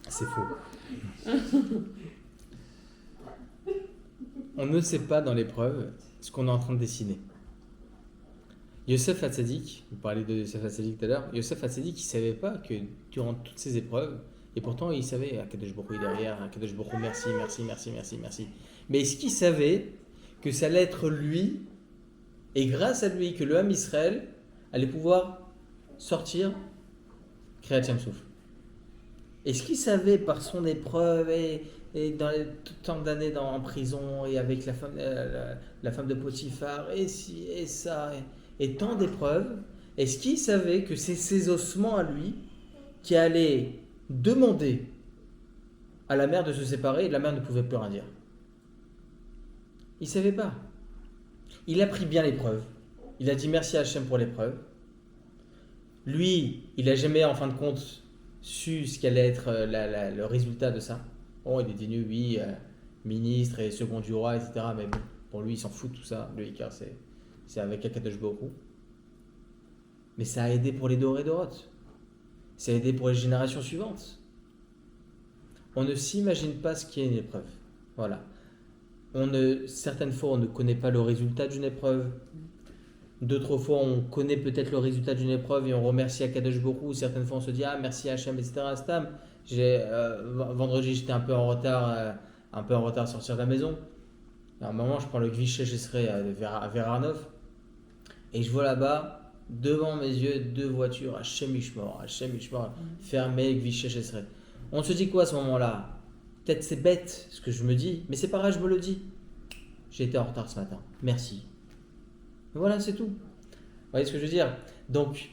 C'est faux. On ne sait pas dans l'épreuve ce qu'on est en train de dessiner. Yosef Hatzadik, vous parliez de Yosef Hatzadik tout à l'heure, Yosef Hatzadik, il ne savait pas que durant toutes ces épreuves, et pourtant il savait, Akadosh Baruch Hu est derrière, Akadosh Baruch Hu, merci. Mais est-ce qu'il savait que ça allait être lui, et grâce à lui, que le Ham Israël allait pouvoir sortir Kriyat Yam Souf? Est-ce qu'il savait par son épreuve et dans tant d'années en prison et avec la femme de Potiphar et ci et ça et tant d'épreuves, est-ce qu'il savait que c'est ses ossements à lui qui allaient demander à la mère de se séparer et la mère ne pouvait plus rien dire. Il ne savait pas. Il a pris bien l'épreuve. Il a dit merci à Hachem pour l'épreuve. Lui, il n'a jamais en fin de compte su ce qu'allait être le résultat de ça. Oh, il est devenu, oui, ministre et second du roi, etc. Mais bon, pour lui, il s'en fout de tout ça. Le Icar, c'est avec Akadosh Baruch Hu. Mais ça a aidé pour les Doré Dorot. Ça a aidé pour les générations suivantes. On ne s'imagine pas ce qu'est une épreuve. Voilà. Certaines fois, on ne connaît pas le résultat d'une épreuve. D'autres fois, on connaît peut-être le résultat d'une épreuve et on remercie Akadosh Baruch Hu. Certaines fois, on se dit ah merci Hachem, etc. Stam. Vendredi, j'étais un peu en retard à sortir de la maison. À un moment, je prends le Kvish Sheshrei vers Arnov et je vois là-bas, devant mes yeux, 2 voitures Hachem Ishmor, fermées, Kvish Sheshrei. On se dit quoi à ce moment-là? Peut-être c'est bête ce que je me dis, mais c'est pas grave, je me le dis. J'ai été en retard ce matin. Merci. Voilà, c'est tout. Vous voyez ce que je veux dire? Donc,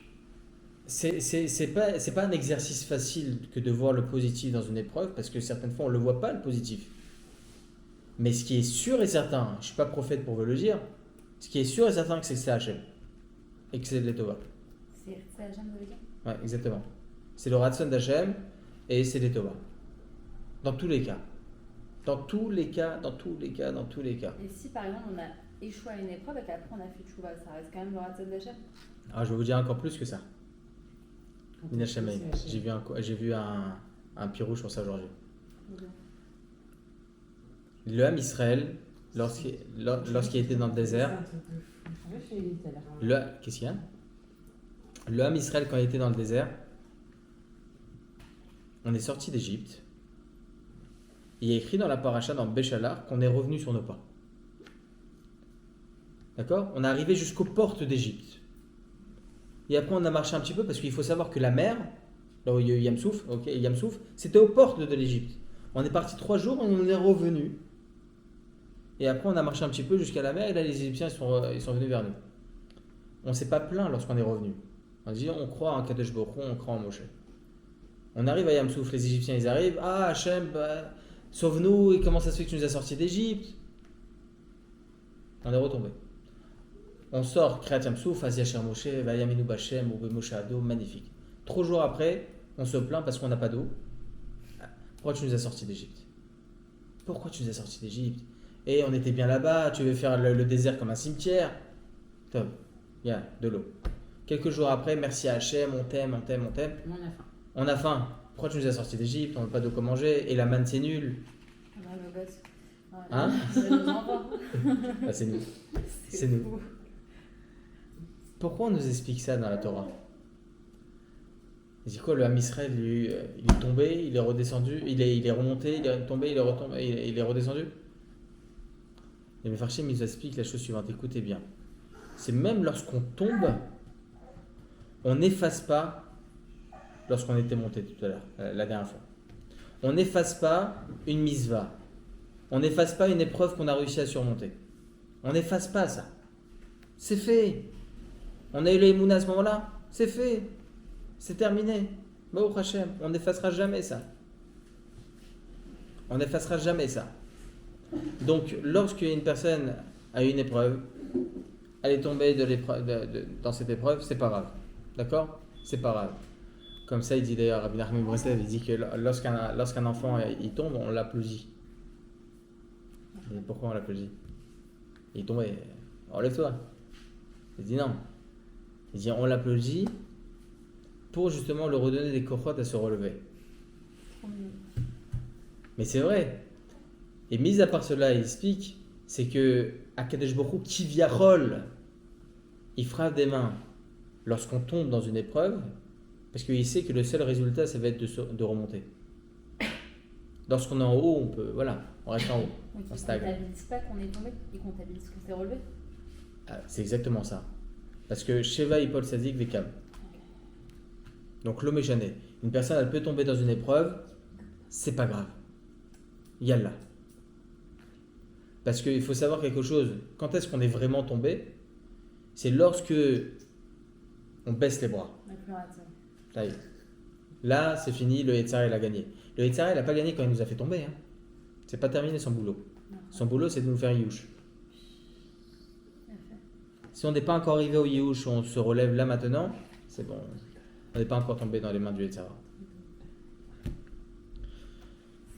c'est pas un exercice facile que de voir le positif dans une épreuve, parce que certaines fois, on ne le voit pas, le positif. Mais ce qui est sûr et certain, je ne suis pas prophète pour vous le dire, ce qui est sûr et certain, c'est que c'est Hachem. Et que c'est de l'Etova. C'est Hachem, vous voulez dire? Ouais, exactement. C'est le Ratson d'Hachem et c'est l'Etova. Dans tous les cas. Dans tous les cas. Et si par exemple on a échoué à une épreuve et qu'après on a fait tchouva, ça reste quand même le Ratson d'Hachem? Ah, je vais vous dire encore plus que ça. Quand Mina on fait, Shamaï. c'est Hachem. J'ai vu un pirouche sur ça aujourd'hui. Ok. Le Ham Israël, lorsqu'il était dans le désert, qu'est-ce qu'il y a? Le Ham Israël, quand il était dans le désert, on est sorti d'Égypte. Il y a écrit dans la paracha, dans Béchalar, qu'on est revenu sur nos pas. D'accord? On est arrivé jusqu'aux portes d'Égypte. Et après, on a marché un petit peu parce qu'il faut savoir que la mer, là où il y a eu Yamsouf, c'était aux portes de l'Égypte. On est parti 3 jours, on est revenu. Et après, on a marché un petit peu jusqu'à la mer et là, les Égyptiens ils sont venus vers nous. On ne s'est pas plaint lorsqu'on est revenu. On dit, on croit en Kadosh Baruch Hu, on croit en Moshe. On arrive à Yamsouf, les Égyptiens ils arrivent. Ah, Hachem, sauve-nous, et comment ça se fait que tu nous as sortis d'Égypte? On est retombé. On sort, Kriyat Yamsouf, Asia Cher Moshe, Vayaminu Bachem, Oube Moshe Ado, magnifique. 3 jours après, on se plaint parce qu'on n'a pas d'eau. Pourquoi tu nous as sortis d'Égypte? Pourquoi tu nous as sortis d'Égypte? Et on était bien là-bas, tu veux faire le désert comme un cimetière. Top, il y a de l'eau. Quelques jours après, merci à Hachem, on t'aime. On a faim. On a faim. Pourquoi tu nous as sortis d'Égypte? On n'a pas d'eau pour manger. Et la manne, c'est nul. Ah, le gosse. Ouais. Hein? C'est nos enfants. Ah, c'est nous. C'est nous. fou. Pourquoi on nous explique ça dans la Torah? Il dit quoi? Le Ham Israël, il est tombé, il est redescendu, il est remonté, il est tombé, il est retombé, il est redescendu. Et Mefarshim, il nous explique la chose suivante. Écoutez bien. C'est même lorsqu'on tombe, on n'efface pas, lorsqu'on était monté tout à l'heure, la dernière fois. On n'efface pas une misva. On n'efface pas une épreuve qu'on a réussi à surmonter. On n'efface pas ça. C'est fait. On a eu les Mouna à ce moment-là. C'est fait. C'est terminé. Baruch Hashem. On n'effacera jamais ça. On n'effacera jamais ça. Donc, lorsqu'une personne a eu une épreuve, elle est tombée dans cette épreuve, c'est pas grave. D'accord? C'est pas grave. Comme ça, il dit d'ailleurs, Rabbi Nachman Breslev, il dit que lorsqu'un enfant il tombe, on l'applaudit. Et pourquoi on l'applaudit? Il est tombé, enlève-toi. Il dit non. Il dit on l'applaudit pour justement le redonner des kochot à se relever. Mais c'est vrai. Et mis à part cela, il explique, c'est que Akadosh Baruch Hu, Kivyachol, il frappe des mains lorsqu'on tombe dans une épreuve, parce qu'il sait que le seul résultat, ça va être de remonter. Lorsqu'on est en haut, on reste en haut. Oui, On il stagne. comptabilise pas qu'on est tombé, il comptabilise qu'on s'est relevé. Ah, c'est exactement ça. Parce que Sheva Ipol Sazik Vekam. Donc l'homme est chané. Une personne, elle peut tomber dans une épreuve, c'est pas grave. Yallah. Parce qu'il faut savoir quelque chose. Quand est-ce qu'on est vraiment tombé? C'est lorsque on baisse les bras. La pleuration. Ça y est. Là, c'est fini, le Yetzirah, il a gagné. Le Yetzirah, il n'a pas gagné quand il nous a fait tomber. Hein. C'est pas terminé son boulot. Son boulot, c'est de nous faire Yush. Si on n'est pas encore arrivé au Yush, on se relève là maintenant, c'est bon. On n'est pas encore tombé dans les mains du Yetzirah.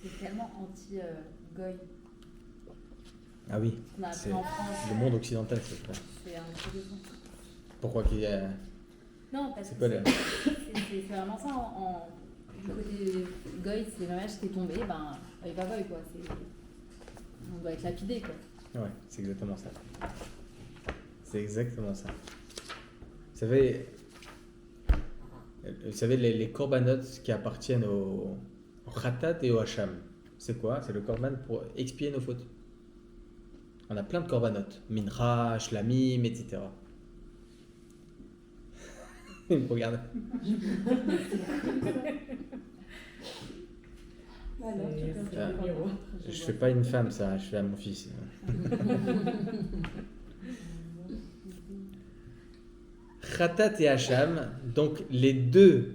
C'est tellement anti-goy. Ah oui, On a c'est appris en France. le monde occidental, c'est clair. C'est un truc de fou. Pourquoi qu'il y a... Non, parce C'est que quoi, là c'est vraiment ça. Du côté goy, c'est vraiment je t'ai tombé, ben, il va boy quoi. On doit être lapidé quoi. Ouais, c'est exactement ça. C'est exactement ça. Vous savez les corbanotes qui appartiennent au Khatat et au Hacham, c'est quoi? C'est le korban pour expier nos fautes. On a plein de corbanotes. Mincha, Shlamim, etc. Il me regarde. Je fais pas une femme, ça, je fais à mon fils. Khatat et Hacham, donc les deux.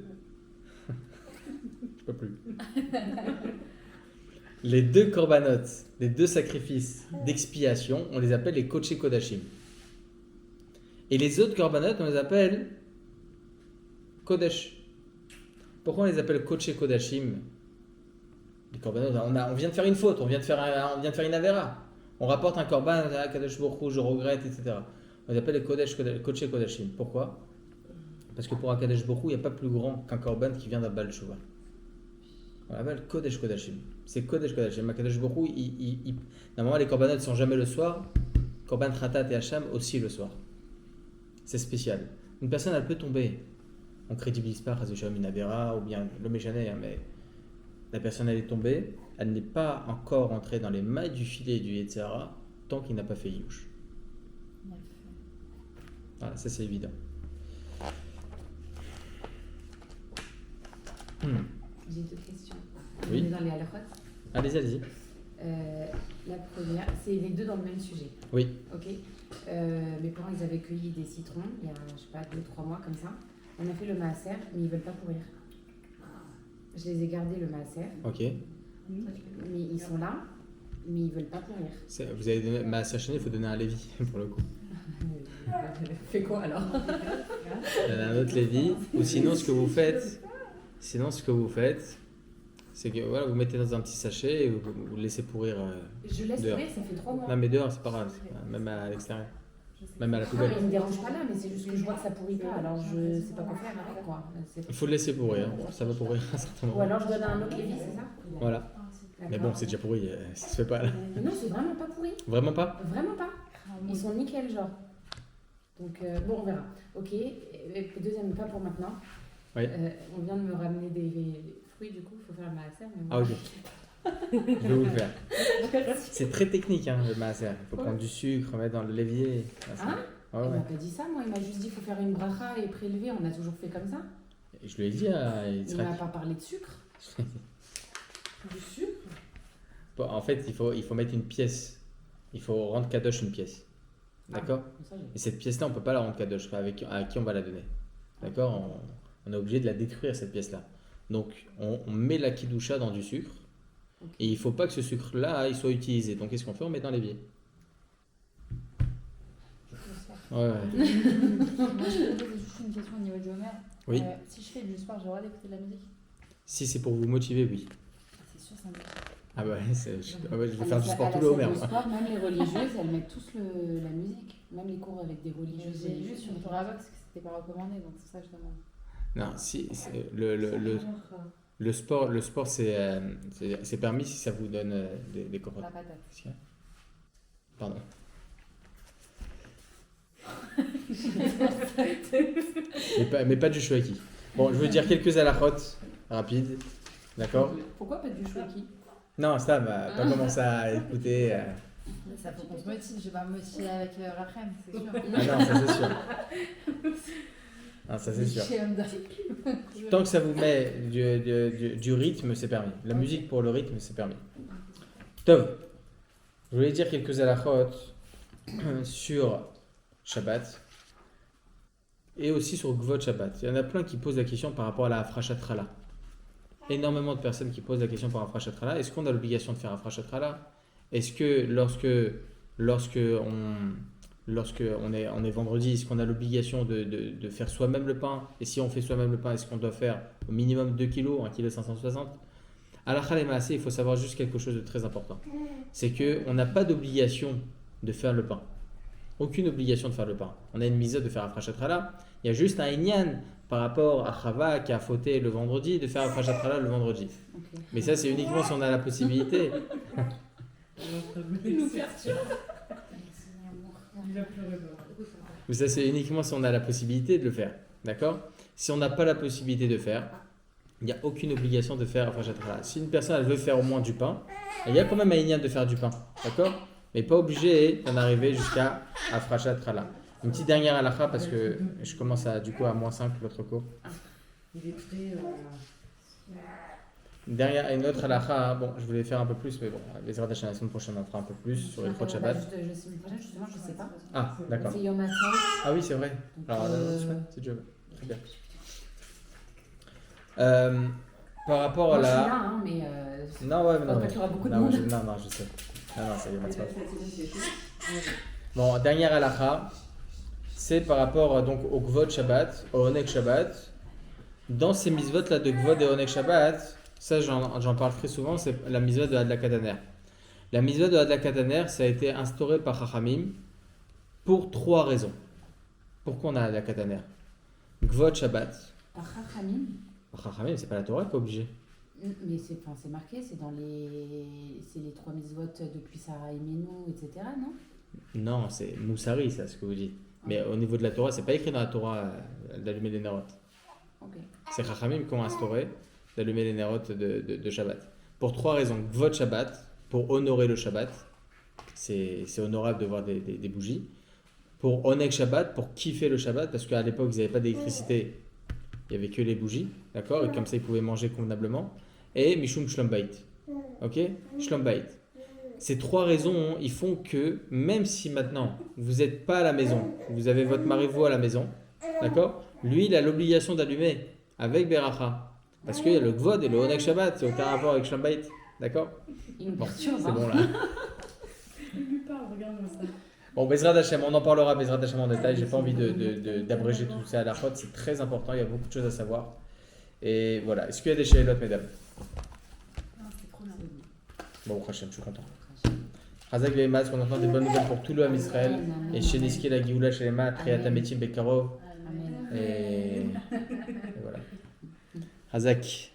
Je peux plus. Les deux corbanotes, les deux sacrifices d'expiation, on les appelle les Kodesh Kodashim. Et les autres corbanotes, on les appelle Kodesh. Pourquoi on les appelle Kodesh Kodashim? Les corbanotes, on vient de faire une faute, on vient de faire une avera. On rapporte un korban, à Kadosh Baruch Hu, je regrette, etc. On les appelle les Kodesh Kodashim. Pourquoi? Parce que pour Akadosh Baruch Hu, il n'y a pas plus grand qu'un korban qui vient d'Abal Shuvah. On l'appelle Kodesh Kodashim. C'est Kodesh Kodashim. Akadosh Baruch Hu, normalement les corbanotes ne sont jamais le soir. Korban Khatat et Hacham aussi le soir. C'est spécial. Une personne, elle peut tomber. On ne crédibilise pas Chazé une avera ou bien le méchané, mais la personne, elle est tombée. Elle n'est pas encore entrée dans les mailles du filet du Yetzirah tant qu'il n'a pas fait Yush. Voilà, ça c'est évident. J'ai deux questions. Oui. On est dans les halachot. Allez-y. La première, c'est les deux dans le même sujet. Oui. Ok. Mes parents, ils avaient cueilli des citrons il y a, je sais pas, 2-3 mois comme ça. On a fait le maaser, mais ils veulent pas pourrir. Je les ai gardés le maaser. Ok. Mais ils sont là, mais ils veulent pas pourrir. Vous avez donné, ma sachet, il faut donner un Lévi pour le coup. Fais quoi alors? Il y en a un autre Lévi. Ou sinon, ce que vous faites, c'est que voilà, vous mettez dans un petit sachet et vous le laissez pourrir. Je laisse dehors. pourrir, ça fait 3 mois. Non, mais dehors, c'est pas grave. Même à l'extérieur. Même à la Non, poubelle. mais il me dérange pas là, mais c'est juste que je vois que ça pourrit pas, alors je sais pas quoi faire avec quoi. Il faut le laisser pourrir. Ça va pourrir à un certain Ou moment. alors je donne un autre Lévi, c'est ça? Voilà. Mais bon, c'est déjà pourri. Ça se fait pas là. Non, c'est vraiment pas pourri. Vraiment pas? Vraiment pas. Ils sont nickel, genre. Donc, bon, on verra. Ok, et deuxième pas pour maintenant. Oui. On vient de me ramener des fruits, du coup, il faut faire un maaser. Mais Ah, ok. Je vais vous le faire. C'est très technique, hein, le maaser. Il faut prendre du sucre, mettre dans le l'évier. Hein? Ouais, Il ouais. m'a pas dit ça, moi, il m'a juste dit qu'il faut faire une bracha et prélever. On a toujours fait comme ça. Et je lui ai dit à Il m'a Yitzhak. pas parlé de sucre. Du sucre? Bon, en fait, il faut mettre une pièce. Il faut rendre kadosh une pièce. D'accord? Comme ça, j'ai- Et cette pièce-là, on ne peut pas la rendre kadosh. À qui on va la donner? D'accord? On est obligé de la détruire, cette pièce-là. Donc, on met la kidoucha dans du sucre. Ok. Et il ne faut pas que ce sucre-là il soit utilisé. Donc, qu'est-ce qu'on fait? On met dans l'évier. Ouais, ouais. Moi, je pose juste une question au niveau du Homer. Oui. Si je fais du sport, j'ai le droit d'écouter de la musique? Si c'est pour vous motiver, oui. C'est sûr, ça me. Ah ouais, je vais À faire la du salle- sport à tout la le salle Homer. de moi. sport, même les religieuses, elles mettent tous la musique. Même les cours avec des religieuses. J'ai vu sur Torah Box que c'était pas recommandé, donc c'est ça que je demande. Non, le sport c'est permis si ça vous donne des cohortes. La patate. Qu'est-ce qu'il y a? Pardon. mais pas du chouaki. Bon, je veux dire quelques alachotes rapides. D'accord? Pourquoi pas du chouaki? Non, ça va pas commencer à écouter. Ça faut qu'on se motive, je vais pas me motiver avec Rachem, c'est sûr. Ah non, ça c'est sûr. Non, ça c'est sûr. Tant que ça vous met du rythme, c'est permis. La musique pour le rythme, c'est permis. Tov, je voulais dire quelques halachot sur Shabbat et aussi sur Gvot Shabbat. Il y en a plein qui posent la question par rapport à la Afrashat Chala. énormément de personnes qui posent la question par Afrashat Chala. Est-ce qu'on a l'obligation de faire Afrashat Chala? Est-ce que lorsque on est vendredi, est-ce qu'on a l'obligation de faire soi-même le pain? Et si on fait soi-même le pain, est-ce qu'on doit faire au minimum 2 kg, 1 kg 560? À la Khalé Maasé, il faut savoir juste quelque chose de très important. C'est qu'on n'a pas d'obligation de faire le pain. Aucune obligation de faire le pain. On a une mise de faire Afrashat Chala. Il y a juste un inyan par rapport à Chava qui a fauté le vendredi de faire Afrashat Chala le vendredi. Ok. Mais ça, c'est uniquement si on a la possibilité. Il va pleurer. Mais ça, c'est uniquement si on a la possibilité de le faire. D'accord? Si on n'a pas la possibilité de faire, il n'y a aucune obligation de faire Afrashat Chala. Si une personne elle veut faire au moins du pain, il y a quand même un inyan de faire du pain. D'accord? Mais pas obligé d'en arriver jusqu'à Afrashat Chala. Une petite dernière halakha parce que je commence à moins 5 l'autre cours. Il est très. Une autre halakha, bon, je voulais faire un peu plus, mais bon, les Hashem, la semaine prochaine, on fera un peu plus sur les Chod Shabbat. La semaine prochaine, justement, je sais pas. Ah, d'accord. C'est Yom Hatov. Ah oui, c'est vrai. Donc, Alors, c'est Dieu. Très bien. Par rapport à moi, je suis la. là, hein, mais Non, ouais, mais non. faudrait qu'il y aura beaucoup de Non, monde. non, je sais. Non, c'est Yom Hatov. Bon, dernière halakha, c'est par rapport donc au Gvod Shabbat, au Onek Shabbat. Dans ces mitzvot là de Gvod et Onek Shabbat, ça j'en parle très souvent, c'est la mitzvah de Hadla Kataner. La mitzvah de Hadla Kataner, ça a été instauré par Chachamim pour 3 raisons. Pourquoi on a Hadla Kataner? Gvod Shabbat. Par Chachamim, Chachamim, c'est pas la Torah qui est obligé. mais c'est marqué, c'est dans les 3 mitzvot depuis Sarah Imenu, etc., non? Non, c'est Moussari, ça, ce que vous dites. Mais au niveau de la Torah, c'est pas écrit dans la Torah d'allumer les nérotes. Ok. C'est Chachamim qui ont instauré d'allumer les nérotes de Shabbat. Pour 3 raisons. Gvod Shabbat, pour honorer le Shabbat. C'est honorable de voir des bougies. Pour Onek Shabbat, pour kiffer le Shabbat, parce qu'à l'époque, ils n'avaient pas d'électricité. Il n'y avait que les bougies. D'accord? Et comme ça, ils pouvaient manger convenablement. Et Mishum Shlom Bait. Ok? Shlom Bait. Ces 3 raisons, ils font que, même si maintenant, vous n'êtes pas à la maison, vous avez votre mari-vous à la maison, d'accord? Lui, il a l'obligation d'allumer avec Beracha. Parce qu'il y a le Gvod et le Onek Shabbat, c'est aucun rapport avec Shlom Bait. D'accord? Il nous Bon, perturbe. c'est hein. bon là. Il lui parle, regarde-moi ça. Bon, Bezrat Hashem, on en parlera Bezrat Hashem en détail. J'ai pas envie d'abréger tout ça à la faute, c'est très important, il y a beaucoup de choses à savoir. Et voilà, est-ce qu'il y a des shailot, mesdames? Non, c'était trop bien. Bon, Hashem, je suis content. Chazak Ve'ematz, qu'on entend des bonnes nouvelles pour tout le Ham Israël. Et chez Niski, la Gioula, chez les Mat, Triata Metim Bekarov. Amen. Et voilà. Chazak.